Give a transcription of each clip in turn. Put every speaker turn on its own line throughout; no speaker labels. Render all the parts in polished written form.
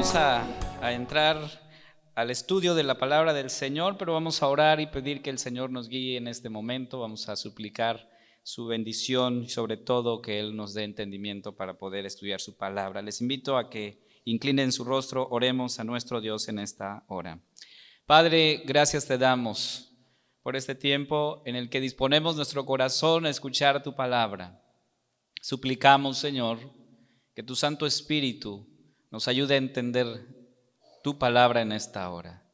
Vamos a entrar al estudio de la palabra del Señor, pero vamos a orar y pedir que el Señor nos guíe en este momento. Vamos a suplicar su bendición y sobre todo que Él nos dé entendimiento para poder estudiar su palabra. Les invito a que inclinen su rostro, oremos a nuestro Dios en esta hora. Padre, gracias te damos por este tiempo en el que disponemos nuestro corazón a escuchar tu palabra. Suplicamos, Señor, que tu Santo Espíritu nos ayude a entender tu palabra en esta hora.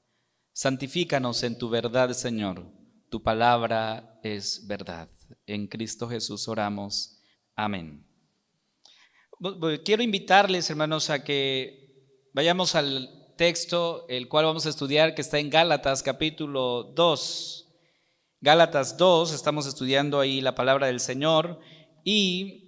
Santifícanos en tu verdad, Señor. Tu palabra es verdad. En Cristo Jesús oramos. Amén. Quiero invitarles, hermanos, a que vayamos al texto el cual vamos a estudiar, que está en Gálatas capítulo 2. Gálatas 2, estamos estudiando ahí la palabra del Señor y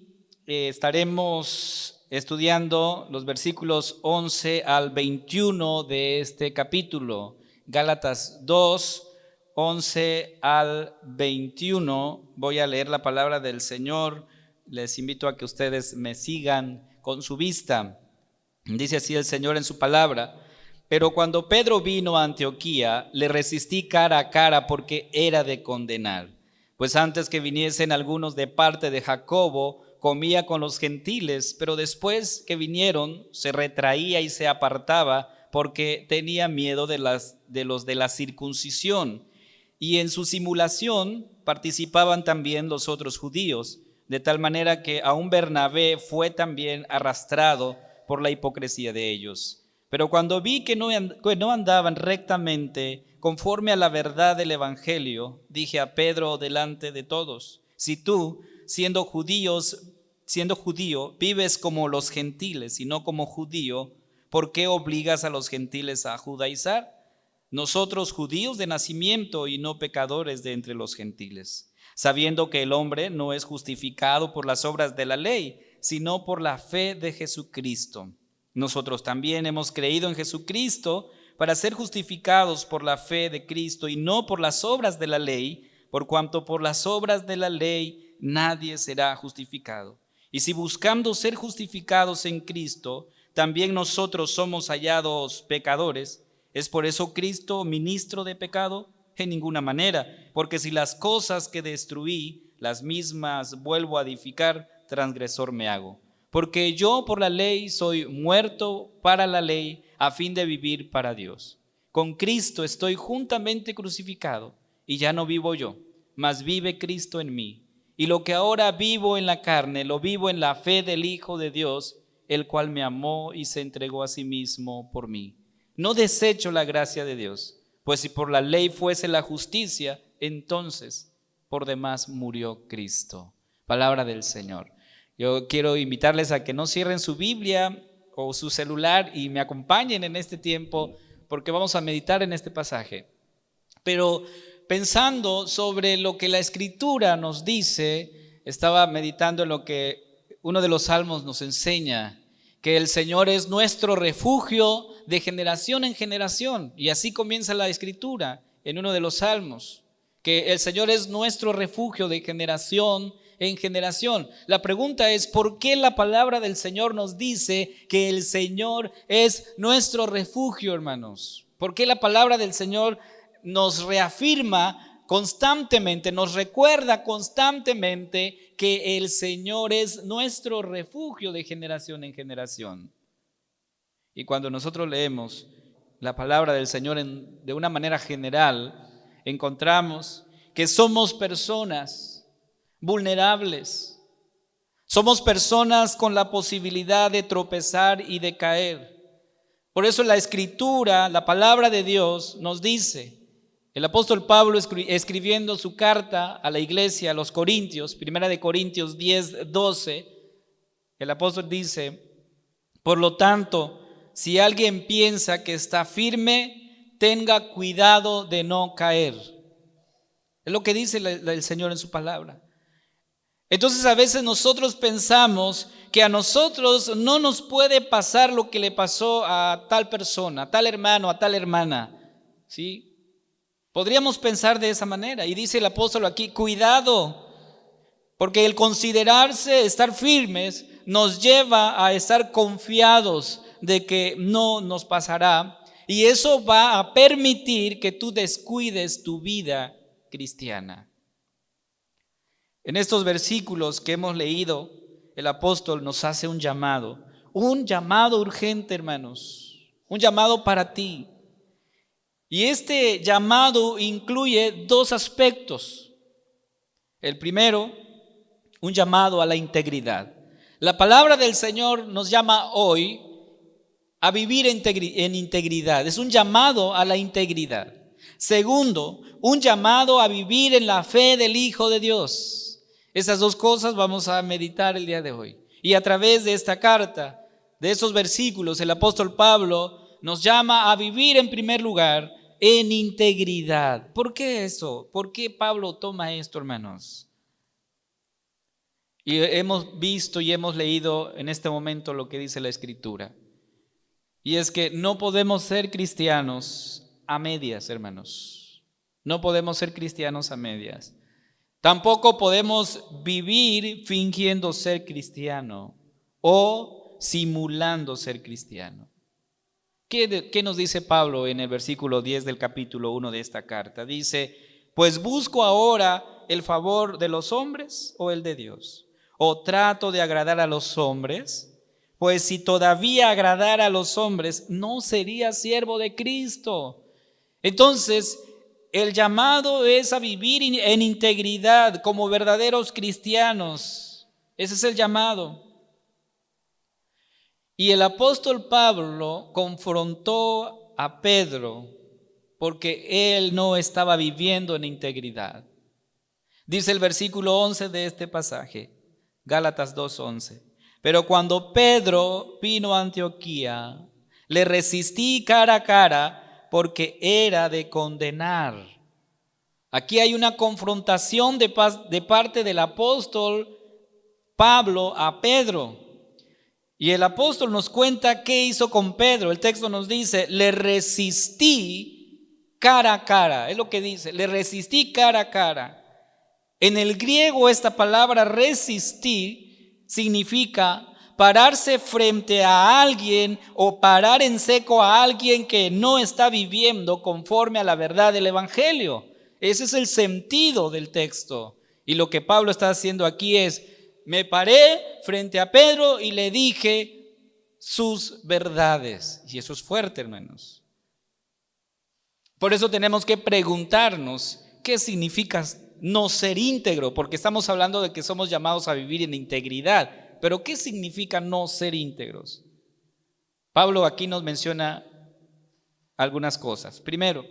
estaremos estudiando los versículos 11 al 21 de este capítulo. Gálatas 2, 11 al 21. Voy a leer la palabra del Señor. Les invito a que ustedes me sigan con su vista. Dice así el Señor en su palabra: pero cuando Pedro vino a Antioquía, le resistí cara a cara porque era de condenar. Pues antes que viniesen algunos de parte de Jacobo, comía con los gentiles, pero después que vinieron, se retraía y se apartaba porque tenía miedo de los de la circuncisión. Y en su simulación participaban también los otros judíos, de tal manera que aun Bernabé fue también arrastrado por la hipocresía de ellos. Pero cuando vi que no andaban rectamente conforme a la verdad del evangelio, dije a Pedro delante de todos: si tú, siendo judío, vives como los gentiles y no como judío, ¿por qué obligas a los gentiles a judaizar? Nosotros judíos de nacimiento y no pecadores de entre los gentiles, sabiendo que el hombre no es justificado por las obras de la ley, sino por la fe de Jesucristo. Nosotros también hemos creído en Jesucristo para ser justificados por la fe de Cristo y no por las obras de la ley, por cuanto por las obras de la ley nadie será justificado. Y si buscando ser justificados en Cristo, también nosotros somos hallados pecadores, ¿es por eso Cristo ministro de pecado? En ninguna manera, porque si las cosas que destruí, las mismas vuelvo a edificar, transgresor me hago. Porque yo por la ley soy muerto para la ley, a fin de vivir para Dios. Con Cristo estoy juntamente crucificado, y ya no vivo yo, mas vive Cristo en mí. Y lo que ahora vivo en la carne, lo vivo en la fe del Hijo de Dios, el cual me amó y se entregó a sí mismo por mí. No desecho la gracia de Dios, pues si por la ley fuese la justicia, entonces por demás murió Cristo. Palabra del Señor. Yo quiero invitarles a que no cierren su Biblia o su celular y me acompañen en este tiempo, porque vamos a meditar en este pasaje. Pero pensando sobre lo que la Escritura nos dice, estaba meditando en lo que uno de los salmos nos enseña, que el Señor es nuestro refugio de generación en generación. Y así comienza la Escritura en uno de los salmos, que el Señor es nuestro refugio de generación en generación. La pregunta es: ¿por qué la palabra del Señor nos dice que el Señor es nuestro refugio, hermanos? ¿Por qué la palabra del Señor nos reafirma constantemente, nos recuerda constantemente que el Señor es nuestro refugio de generación en generación? Y cuando nosotros leemos la palabra del Señor de una manera general, encontramos que somos personas vulnerables, somos personas con la posibilidad de tropezar y de caer. Por eso la Escritura, la palabra de Dios nos dice, el apóstol Pablo escribiendo su carta a la iglesia, a los Corintios, 1 Corintios 10, 12, el apóstol dice: por lo tanto, si alguien piensa que está firme, tenga cuidado de no caer. Es lo que dice el Señor en su palabra. Entonces a veces nosotros pensamos que a nosotros no nos puede pasar lo que le pasó a tal persona, a tal hermano, a tal hermana, ¿sí? Podríamos pensar de esa manera. Y dice el apóstol aquí: cuidado, porque el considerarse estar firmes nos lleva a estar confiados, de que no nos pasará, y eso va a permitir que tú descuides tu vida cristiana. En estos versículos que hemos leído, el apóstol nos hace un llamado urgente, hermanos, un llamado para ti. Y este llamado incluye dos aspectos. El primero, un llamado a la integridad. La palabra del Señor nos llama hoy a vivir en integridad. Es un llamado a la integridad. Segundo, un llamado a vivir en la fe del Hijo de Dios. Esas dos cosas vamos a meditar el día de hoy. Y a través de esta carta, de esos versículos, el apóstol Pablo nos llama a vivir en primer lugar en integridad. ¿Por qué eso? ¿Por qué Pablo toma esto, hermanos? Y hemos visto y hemos leído en este momento lo que dice la Escritura. Y es que no podemos ser cristianos a medias, hermanos. No podemos ser cristianos a medias. Tampoco podemos vivir fingiendo ser cristiano o simulando ser cristiano. ¿Qué nos dice Pablo en el versículo 10 del capítulo 1 de esta carta? Dice, pues busco ahora el favor de los hombres o el de Dios. ¿O trato de agradar a los hombres? Pues si todavía agradara a los hombres, no sería siervo de Cristo. Entonces, el llamado es a vivir en integridad como verdaderos cristianos. Ese es el llamado. Y el apóstol Pablo confrontó a Pedro porque él no estaba viviendo en integridad. Dice el versículo 11 de este pasaje, Gálatas 2:11. Pero cuando Pedro vino a Antioquía, le resistí cara a cara porque era de condenar. Aquí hay una confrontación de parte del apóstol Pablo a Pedro. Y el apóstol nos cuenta qué hizo con Pedro. El texto nos dice, le resistí cara a cara. Es lo que dice, le resistí cara a cara. En el griego esta palabra resistir significa pararse frente a alguien o parar en seco a alguien que no está viviendo conforme a la verdad del evangelio. Ese es el sentido del texto. Y lo que Pablo está haciendo aquí es, me paré frente a Pedro y le dije sus verdades. Y eso es fuerte, hermanos. Por eso tenemos que preguntarnos qué significa no ser íntegro, porque estamos hablando de que somos llamados a vivir en integridad. Pero ¿qué significa no ser íntegros? Pablo aquí nos menciona algunas cosas. Primero,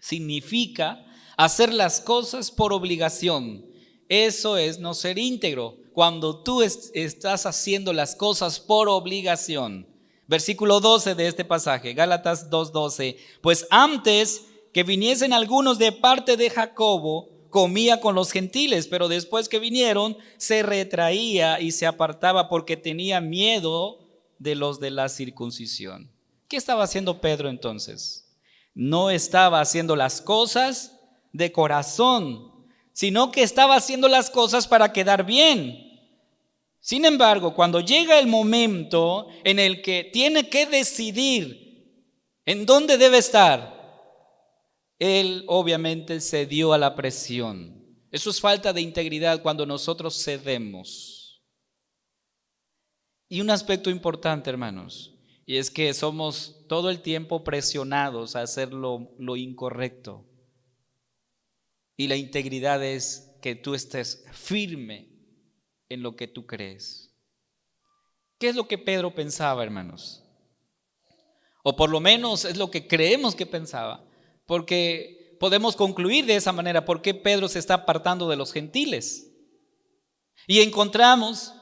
significa hacer las cosas por obligación. Eso es no ser íntegro, cuando tú estás haciendo las cosas por obligación. Versículo 12 de este pasaje, Gálatas 2:12. Pues antes que viniesen algunos de parte de Jacobo, comía con los gentiles, pero después que vinieron, se retraía y se apartaba porque tenía miedo de los de la circuncisión. ¿Qué estaba haciendo Pedro entonces? No estaba haciendo las cosas de corazón, sino que estaba haciendo las cosas para quedar bien. Sin embargo, cuando llega el momento en el que tiene que decidir en dónde debe estar, él obviamente cedió a la presión. Eso es falta de integridad cuando nosotros cedemos. Y un aspecto importante, hermanos, y es que somos todo el tiempo presionados a hacer lo incorrecto. Y la integridad es que tú estés firme en lo que tú crees. ¿Qué es lo que Pedro pensaba, hermanos? O por lo menos es lo que creemos que pensaba, porque podemos concluir de esa manera por qué Pedro se está apartando de los gentiles. Y encontramos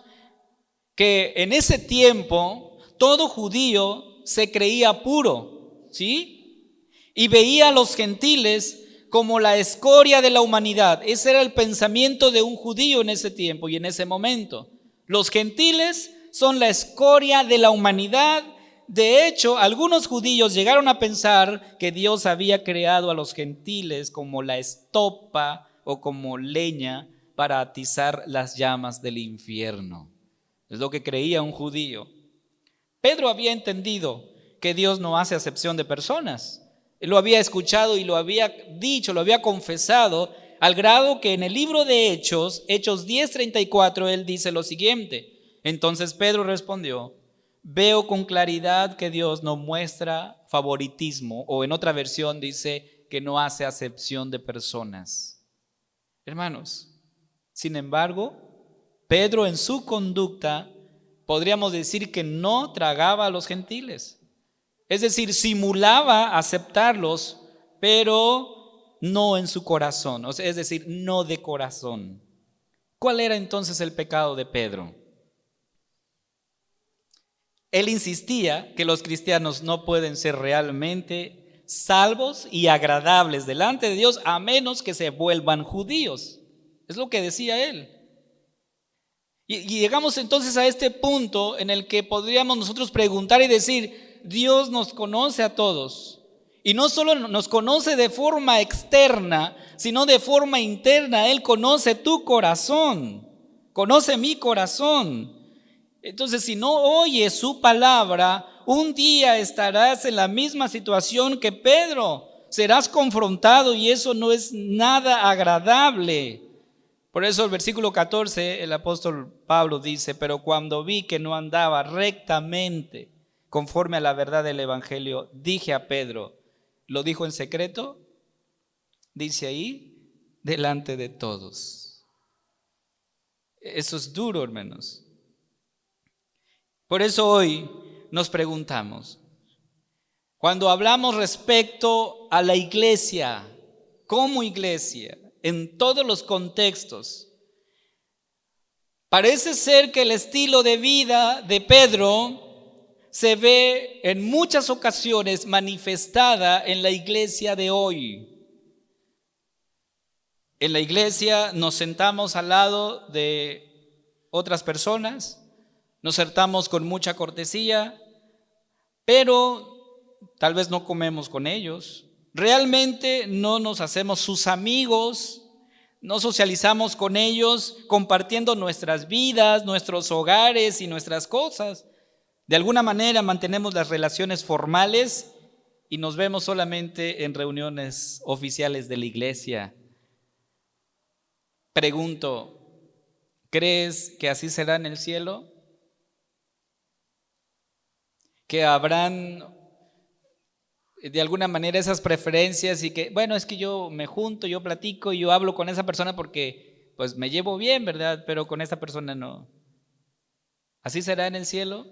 que en ese tiempo todo judío se creía puro, ¿sí? Y veía a los gentiles como la escoria de la humanidad. Ese era el pensamiento de un judío en ese tiempo y en ese momento. Los gentiles son la escoria de la humanidad. De hecho, algunos judíos llegaron a pensar que Dios había creado a los gentiles como la estopa o como leña para atizar las llamas del infierno. Es lo que creía un judío. Pedro había entendido que Dios no hace acepción de personas. Él lo había escuchado y lo había dicho, lo había confesado, al grado que en el libro de Hechos 10:34, él dice lo siguiente: entonces Pedro respondió: veo con claridad que Dios no muestra favoritismo, o en otra versión dice que no hace acepción de personas. Hermanos, sin embargo, Pedro en su conducta podríamos decir que no tragaba a los gentiles. Es decir, simulaba aceptarlos, pero no en su corazón, es decir, no de corazón. ¿Cuál era entonces el pecado de Pedro? Él insistía que los cristianos no pueden ser realmente salvos y agradables delante de Dios a menos que se vuelvan judíos. Es lo que decía él. Y llegamos entonces a este punto en el que podríamos nosotros preguntar y decir: Dios nos conoce a todos, y no solo nos conoce de forma externa, sino de forma interna. Él conoce tu corazón, conoce mi corazón. Entonces, si no oyes su palabra, un día estarás en la misma situación que Pedro. Serás confrontado y eso no es nada agradable. Por eso el versículo 14, el apóstol Pablo dice: pero cuando vi que no andaba rectamente conforme a la verdad del evangelio, dije a Pedro. ¿Lo dijo en secreto? Dice ahí, delante de todos. Eso es duro, hermanos. Por eso hoy nos preguntamos, cuando hablamos respecto a la iglesia, como iglesia, en todos los contextos, parece ser que el estilo de vida de Pedro se ve en muchas ocasiones manifestada en la iglesia de hoy. En la iglesia nos sentamos al lado de otras personas, nos sentamos con mucha cortesía, pero tal vez no comemos con ellos. Realmente no nos hacemos sus amigos, no socializamos con ellos compartiendo nuestras vidas, nuestros hogares y nuestras cosas. De alguna manera mantenemos las relaciones formales y nos vemos solamente en reuniones oficiales de la iglesia. Pregunto, ¿crees que así será en el cielo? ¿Que habrán de alguna manera esas preferencias y que, bueno, es que yo me junto, yo platico y yo hablo con esa persona porque pues me llevo bien, ¿verdad? Pero con esa persona no. ¿Así será en el cielo?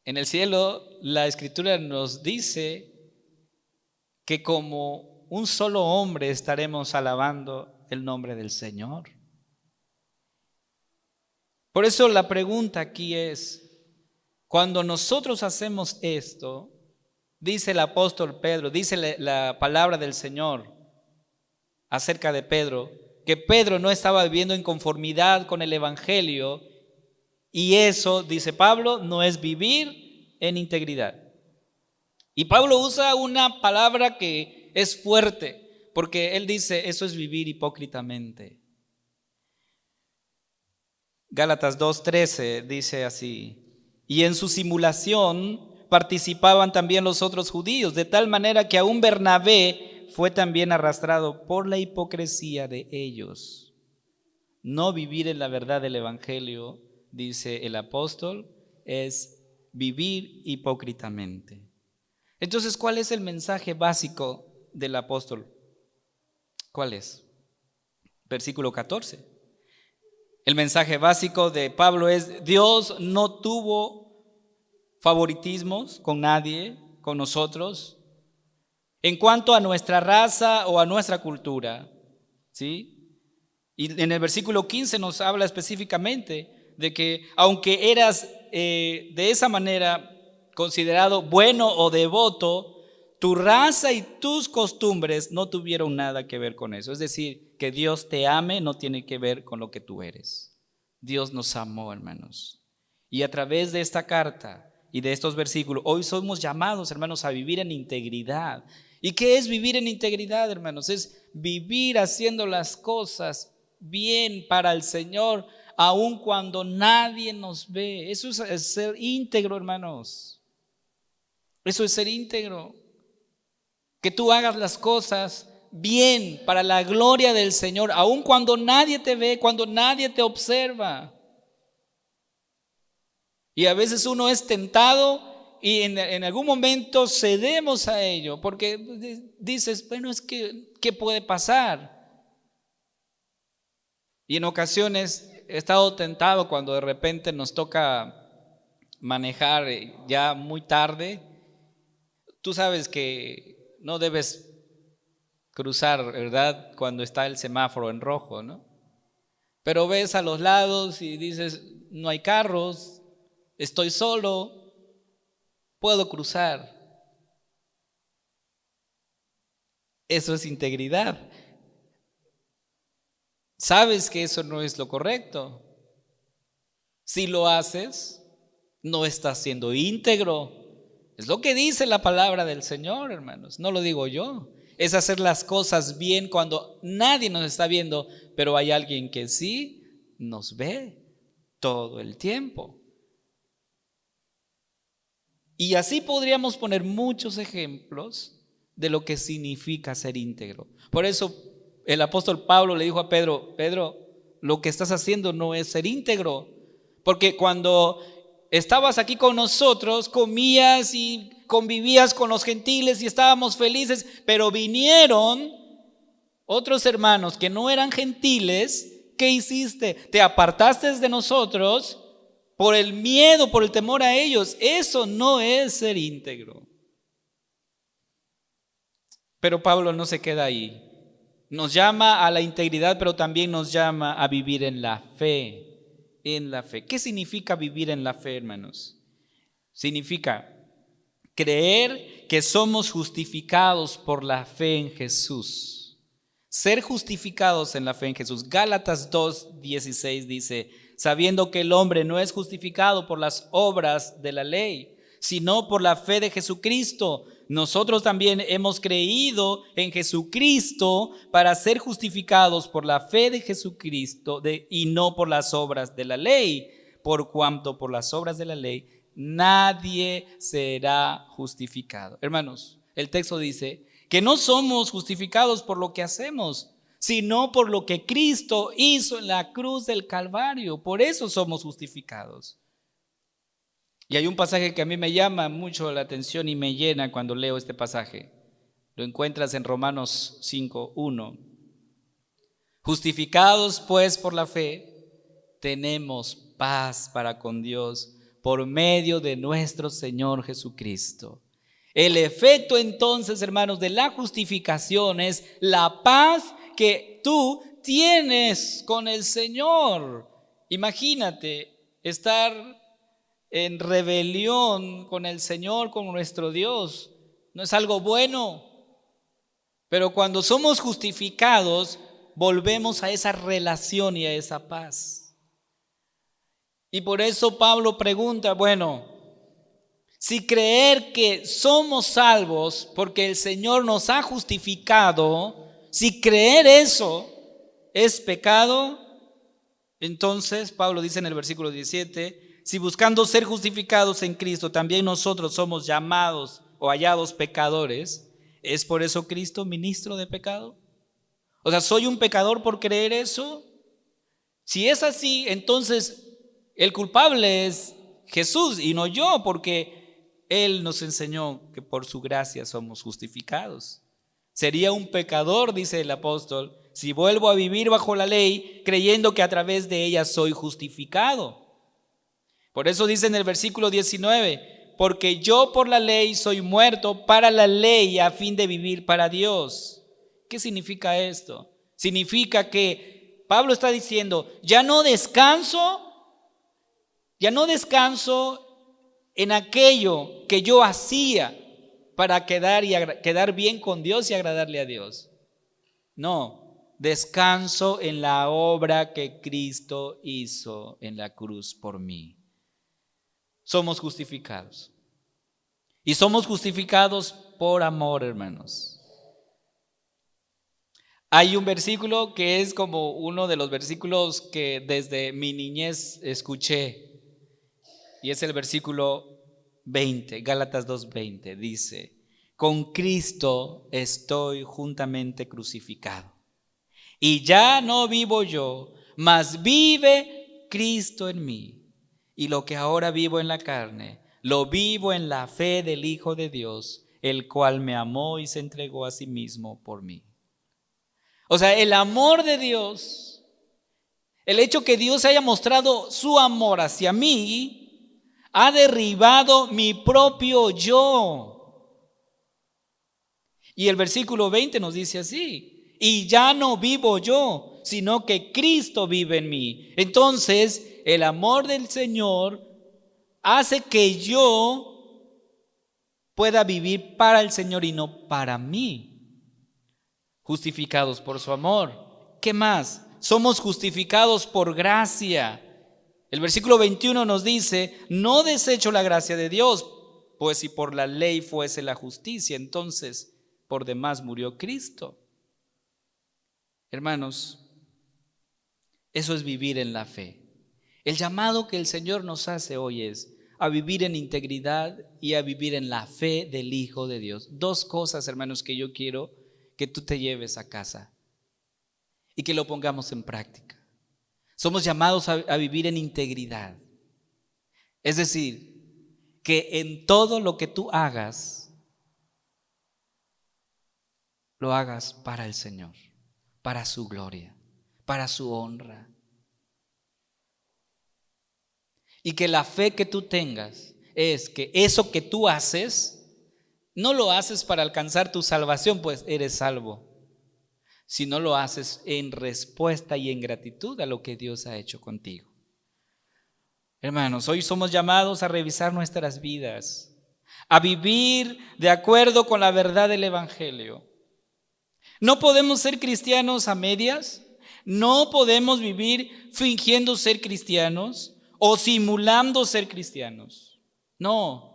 En el cielo la Escritura nos dice que como un solo hombre estaremos alabando el nombre del Señor. Por eso la pregunta aquí es, cuando nosotros hacemos esto, dice el apóstol Pedro, dice la palabra del Señor acerca de Pedro, que Pedro no estaba viviendo en conformidad con el evangelio, y eso, dice Pablo, no es vivir en integridad. Y Pablo usa una palabra que es fuerte, porque él dice, eso es vivir hipócritamente. Gálatas 2:13 dice así: y en su simulación participaban también los otros judíos, de tal manera que aún Bernabé fue también arrastrado por la hipocresía de ellos. No vivir en la verdad del evangelio, dice el apóstol, es vivir hipócritamente. Entonces, ¿cuál es el mensaje básico del apóstol? ¿Cuál es? Versículo 14. El mensaje básico de Pablo es: Dios no tuvo favoritismos con nadie, con nosotros, en cuanto a nuestra raza o a nuestra cultura, ¿sí? Y en el versículo 15 nos habla específicamente de que aunque eras de esa manera considerado bueno o devoto, tu raza y tus costumbres no tuvieron nada que ver con eso. Es decir, que Dios te ame no tiene que ver con lo que tú eres. Dios nos amó, hermanos. Y a través de esta carta y de estos versículos, hoy somos llamados, hermanos, a vivir en integridad. ¿Y qué es vivir en integridad, hermanos? Es vivir haciendo las cosas bien para el Señor, aun cuando nadie nos ve. Eso es ser íntegro, hermanos. Eso es ser íntegro. Que tú hagas las cosas bien para la gloria del Señor, aun cuando nadie te ve, cuando nadie te observa. Y a veces uno es tentado y en algún momento cedemos a ello, porque dices, bueno, es que, ¿qué puede pasar? Y en ocasiones he estado tentado cuando de repente nos toca manejar ya muy tarde. Tú sabes que no debes cruzar, ¿verdad? Cuando está el semáforo en rojo, ¿no? Pero ves a los lados y dices, no hay carros, estoy solo, puedo cruzar. Eso es integridad. Sabes que eso no es lo correcto. Si lo haces, no estás siendo íntegro. Es lo que dice la palabra del Señor, hermanos. No lo digo yo. Es hacer las cosas bien cuando nadie nos está viendo, pero hay alguien que sí nos ve todo el tiempo. Y así podríamos poner muchos ejemplos de lo que significa ser íntegro. Por eso el apóstol Pablo le dijo a Pedro, Pedro, lo que estás haciendo no es ser íntegro, porque cuando estabas aquí con nosotros, comías y convivías con los gentiles y estábamos felices, pero vinieron otros hermanos que no eran gentiles. ¿Qué hiciste? Te apartaste de nosotros por el miedo, por el temor a ellos. Eso no es ser íntegro. Pero Pablo no se queda ahí. Nos llama a la integridad, pero también nos llama a vivir en la fe. En la fe. ¿Qué significa vivir en la fe, hermanos? Significa creer que somos justificados por la fe en Jesús. Ser justificados en la fe en Jesús. Gálatas 2:16 dice, sabiendo que el hombre no es justificado por las obras de la ley, sino por la fe de Jesucristo. Nosotros también hemos creído en Jesucristo para ser justificados por la fe de Jesucristo y no por las obras de la ley, por cuanto por las obras de la ley nadie será justificado. Hermanos, el texto dice que no somos justificados por lo que hacemos, sino por lo que Cristo hizo en la cruz del Calvario. Por eso somos justificados. Y hay un pasaje que a mí me llama mucho la atención y me llena cuando leo este pasaje. Lo encuentras en Romanos 5:1. Justificados pues por la fe, tenemos paz para con Dios por medio de nuestro Señor Jesucristo. El efecto entonces, hermanos, de la justificación es la paz que tú tienes con el Señor. Imagínate estar en rebelión con el Señor, con nuestro Dios. No es algo bueno. Pero cuando somos justificados, volvemos a esa relación y a esa paz. Y por eso Pablo pregunta, bueno, si creer que somos salvos porque el Señor nos ha justificado, si creer eso es pecado, entonces Pablo dice en el versículo 17, si buscando ser justificados en Cristo también nosotros somos llamados o hallados pecadores, ¿es por eso Cristo ministro de pecado? O sea, ¿soy un pecador por creer eso? Si es así, entonces el culpable es Jesús y no yo, porque Él nos enseñó que por su gracia somos justificados. Sería un pecador, dice el apóstol, si vuelvo a vivir bajo la ley, creyendo que a través de ella soy justificado. Por eso dice en el versículo 19, porque yo por la ley soy muerto para la ley a fin de vivir para Dios. ¿Qué significa esto? Significa que Pablo está diciendo, ya no descanso en aquello que yo hacía para quedar bien con Dios y agradarle a Dios. No, descanso en la obra que Cristo hizo en la cruz por mí. Somos justificados. Y somos justificados por amor, hermanos. Hay un versículo que es como uno de los versículos que desde mi niñez escuché, y es el versículo 20, Gálatas 2:20, dice: con Cristo estoy juntamente crucificado, y ya no vivo yo, mas vive Cristo en mí. Y lo que ahora vivo en la carne, lo vivo en la fe del Hijo de Dios, el cual me amó y se entregó a sí mismo por mí. O sea, el amor de Dios, el hecho que Dios haya mostrado su amor hacia mí, ha derribado mi propio yo. Y el versículo 20 nos dice así: y ya no vivo yo, sino que Cristo vive en mí. Entonces, el amor del Señor hace que yo pueda vivir para el Señor y no para mí. Justificados por su amor. ¿Qué más? Somos justificados por gracia. El versículo 21 nos dice: no desecho la gracia de Dios, pues si por la ley fuese la justicia, entonces por demás murió Cristo. Hermanos, eso es vivir en la fe. El llamado que el Señor nos hace hoy es a vivir en integridad y a vivir en la fe del Hijo de Dios. Dos cosas, hermanos, que yo quiero que tú te lleves a casa y que lo pongamos en práctica. Somos llamados a vivir en integridad. Es decir, que en todo lo que tú hagas, lo hagas para el Señor, para su gloria, para su honra. Y que la fe que tú tengas es que eso que tú haces, no lo haces para alcanzar tu salvación, pues eres salvo, sino lo haces en respuesta y en gratitud a lo que Dios ha hecho contigo. Hermanos, hoy somos llamados a revisar nuestras vidas, a vivir de acuerdo con la verdad del Evangelio. No podemos ser cristianos a medias, no podemos vivir fingiendo ser cristianos o simulando ser cristianos. No,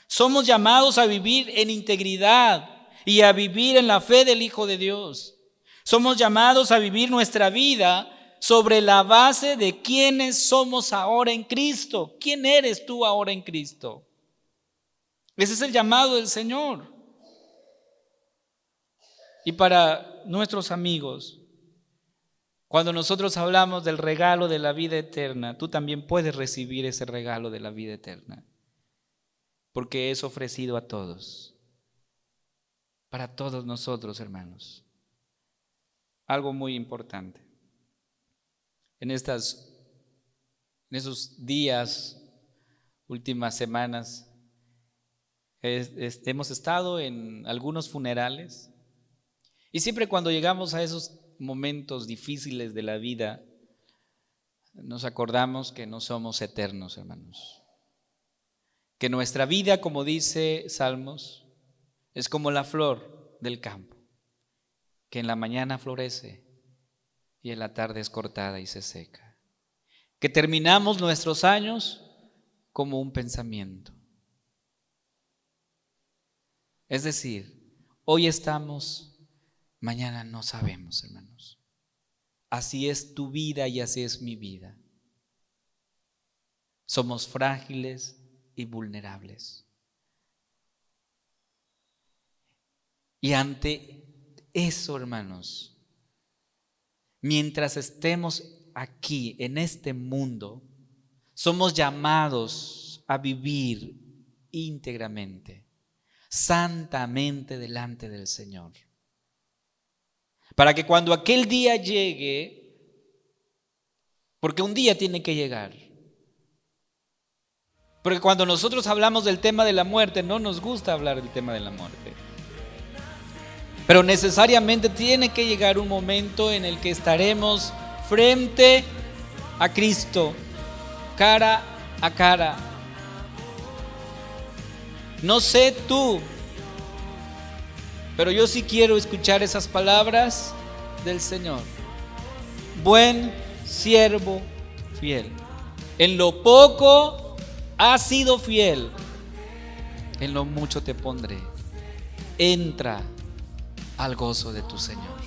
somos llamados a vivir en integridad y a vivir en la fe del Hijo de Dios. Somos llamados a vivir nuestra vida sobre la base de quiénes somos ahora en Cristo. ¿Quién eres tú ahora en Cristo? Ese es el llamado del Señor. Y para nuestros amigos, cuando nosotros hablamos del regalo de la vida eterna, tú también puedes recibir ese regalo de la vida eterna, porque es ofrecido a todos, para todos nosotros, hermanos. Algo muy importante. En esos días, últimas semanas, hemos estado en algunos funerales, y siempre cuando llegamos a esos momentos difíciles de la vida, nos acordamos que no somos eternos, hermanos. Que nuestra vida, como dice Salmos, es como la flor del campo, que en la mañana florece y en la tarde es cortada y se seca. Que terminamos nuestros años como un pensamiento. Es decir, hoy estamos, mañana no sabemos, hermanos. Así es tu vida y así es mi vida. Somos frágiles y vulnerables. Y ante eso, hermanos, mientras estemos aquí en este mundo, somos llamados a vivir íntegramente, santamente delante del Señor. Para que cuando aquel día llegue, porque un día tiene que llegar, porque cuando nosotros hablamos del tema de la muerte, no nos gusta hablar del tema de la muerte, pero necesariamente tiene que llegar un momento en el que estaremos frente a Cristo, cara a cara. No sé tú, pero yo sí quiero escuchar esas palabras del Señor. Buen siervo fiel. En lo poco has sido fiel, en lo mucho te pondré. Entra al gozo de tu Señor.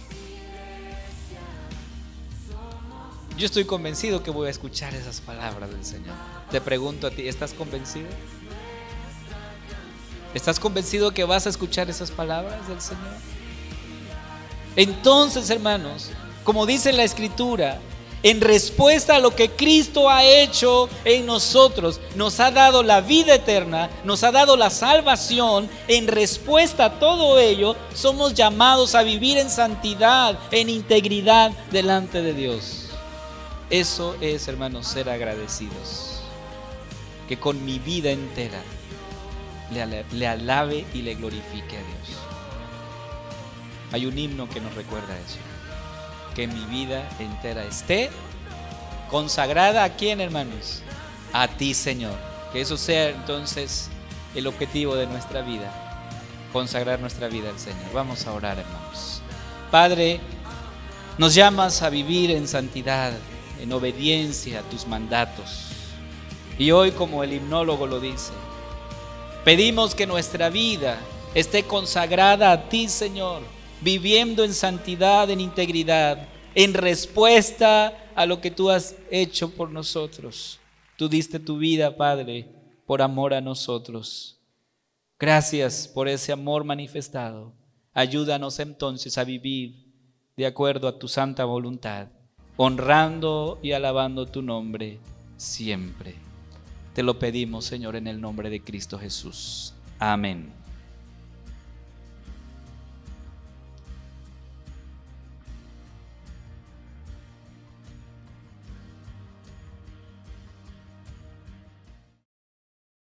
Yo estoy convencido que voy a escuchar esas palabras del Señor. Te pregunto a ti, ¿estás convencido? ¿Estás convencido que vas a escuchar esas palabras del Señor? Entonces, hermanos, como dice la Escritura, en respuesta a lo que Cristo ha hecho en nosotros, nos ha dado la vida eterna, nos ha dado la salvación. En respuesta a todo ello, somos llamados a vivir en santidad, en integridad delante de Dios. Eso es, hermanos, ser agradecidos. Que con mi vida entera le alabe y le glorifique a Dios. Hay un himno que nos recuerda eso. Que mi vida entera esté consagrada ¿a quién, hermanos? A ti, Señor. Que eso sea entonces el objetivo de nuestra vida, consagrar nuestra vida al Señor. Vamos a orar, hermanos. Padre, nos llamas a vivir en santidad, en obediencia a tus mandatos. Y hoy, como el himnólogo lo dice, pedimos que nuestra vida esté consagrada a ti, Señor, viviendo en santidad, en integridad, en respuesta a lo que tú has hecho por nosotros. Tú diste tu vida, Padre, por amor a nosotros. Gracias por ese amor manifestado. Ayúdanos entonces a vivir de acuerdo a tu santa voluntad, honrando y alabando tu nombre siempre. Te lo pedimos, Señor, en el nombre de Cristo Jesús. Amén.